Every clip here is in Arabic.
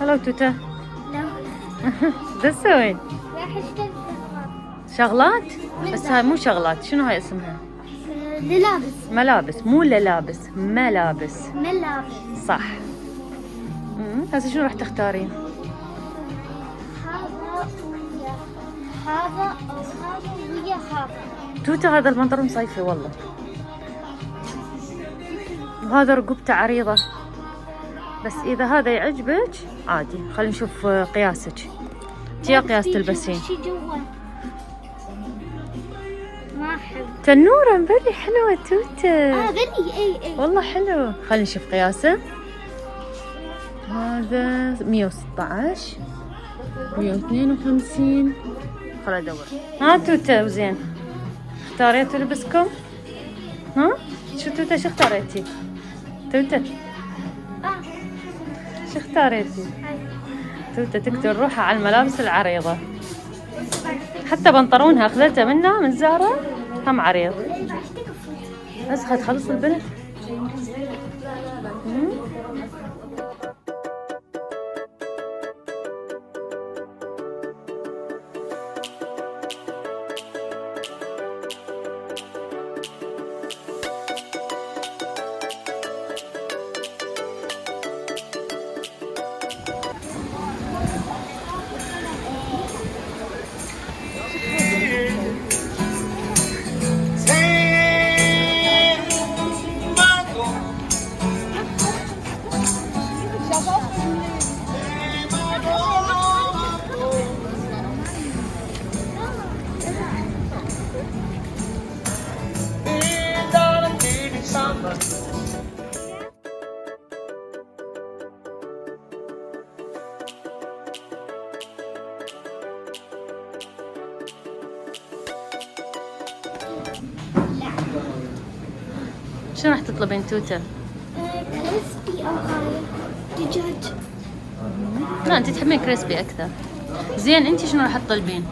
هلا توتا. لا. شو تسوي؟ راح اشتري شغلات؟ بس هاي مو شغلات، شنو هاي اسمها؟ ملابس. ملابس، مو للابس، ملابس. ملابس. صح. هسه شنو راح تختارين؟ هذا ويا هذا او هذا ويا هذا. توتا هذا البنطلون صيفي والله، وهذا رقبته عريضة، بس إذا هذا يعجبك عادي. خلينا نشوف قياسك. يا قياس تلبسين؟ شي جوا ما احب. تنورة مبلي حلوة توتا. بني اي والله حلو. خلينا نشوف قياسه. هذا 116 152. خل ادور. ها توتا وزين، اختاريتوا لبسكم؟ ها؟ شو توتا شو اختاريتي؟ توتا شو اختاريتي؟ توتا تقدر روحها على الملابس العريضة، حتى بنطلونها اخذته منها من زارا هم عريض. بس خلص البنت. شو راح تطلبين توتا؟ كريسبي او هاي دجاج. لا انت تحبين كريسبي اكثر. زين انت شنو راح تطلبين؟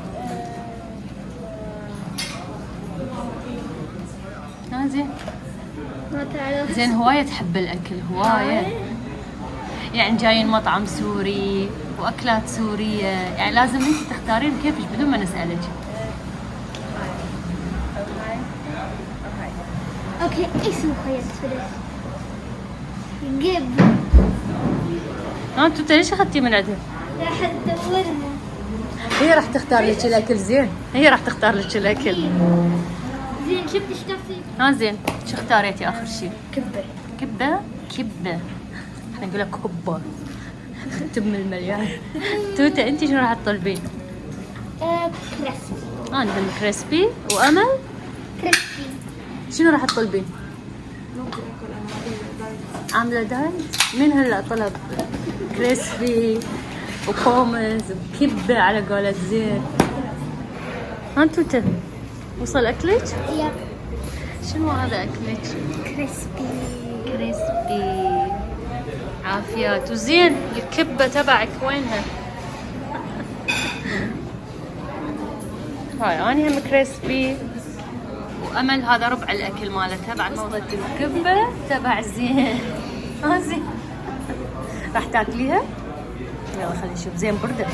زين. ما تعرف. زين هواية تحب الاكل هواية، يعني جايين مطعم سوري واكلات سورية، يعني لازم انت تختارين كيفك بدون ما نسألك. اوكي ايش مخيط فلوس؟ جيب. توتا ليش اخذتي من عندها؟ راح تدورنا. هي راح تختار لك الاكل. زين هي راح تختار لك الاكل. زين شفت ايش تختاري؟ زين شو اختاريتي اخر شيء؟ كبة. كبة. كبة احنا نقولها كبة. تم المليان. توتا انت شنو راح تطلبين؟ كريسبي. انا كريسبي. وامل كريسبي. شنو راح تطلبين؟ عاملة دايت؟ مين هلا طلب كريسبي وكومز وكبة على قولة زين؟ توتا وصل اكلك؟ يا شنو هذا اكلك؟ كريسبي. كريسبي. عافيات. وزين الكبة تبعك وينها؟ هاي أنا هم كريسبي، وأمل هذا ربع الأكل مالتها بعد ما وصلت الكبة تبع زين. زين راح تاكليها؟ يلا خلينا نشوف. زين بردت.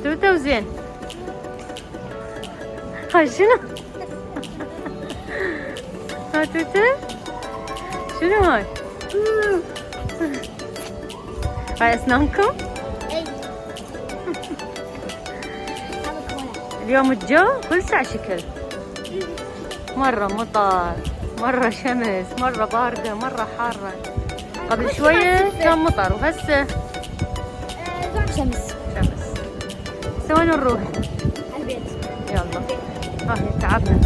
توتا وزين هاي شنو؟ توتا شنو هاي؟ هاي أسنانكم؟ اي. اليوم الجو كل ساعة شكل، مرة مطر، مرة شمس، مرة باردة، مرة حارة. قبل شوية كان مطر وهسه شمس. شمس. سوين نروح؟ البيت. يلا. تعبنا.